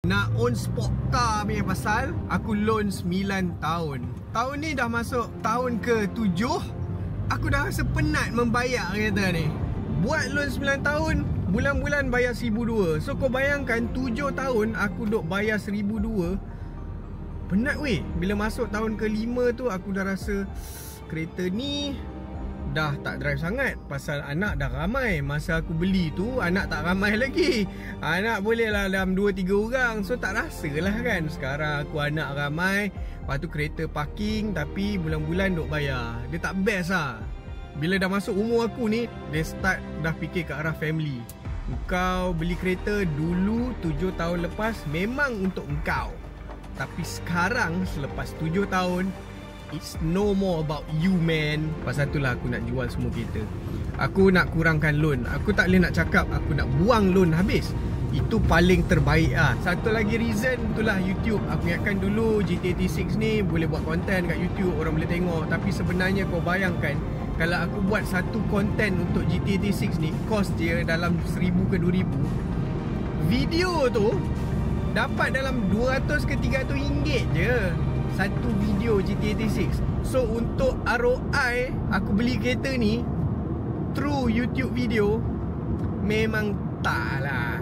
Nak own sport car punya pasal aku loan 9 tahun. Tahun ni dah masuk tahun ke-7. Aku dah rasa penat membayar kereta ni. Buat loan 9 tahun, bulan-bulan bayar 1,200. So kau bayangkan 7 tahun aku duk bayar 1,200. Penat weh. Bila masuk tahun ke-5 tu aku dah rasa kereta ni dah tak drive sangat. Pasal anak dah ramai. Masa aku beli tu anak tak ramai lagi. Anak boleh lah dalam 2-3 orang. So tak rasa lah kan. Sekarang aku anak ramai. Lepas tu kereta parking. Tapi bulan-bulan duk bayar. Dia tak best lah. Bila dah masuk umur aku ni, dia start dah fikir ke arah family. Kau beli kereta dulu 7 tahun lepas memang untuk engkau. Tapi sekarang selepas 7 tahun, it's no more about you, man. Pasal itulah aku nak jual semua kereta. Aku nak kurangkan loan. Aku tak boleh nak cakap aku nak buang loan habis. Itu paling terbaik lah. Satu lagi reason itulah YouTube. Aku ingatkan dulu GTA T6 ni boleh buat konten kat YouTube, orang boleh tengok. Tapi sebenarnya kau bayangkan, kalau aku buat satu konten untuk GTA T6 ni, cost dia dalam 1,000 ke 2,000. Video tu dapat dalam 200 ke 300 ringgit je satu video GTA T6. So untuk ROI aku beli kereta ni through YouTube video, memang tak lah.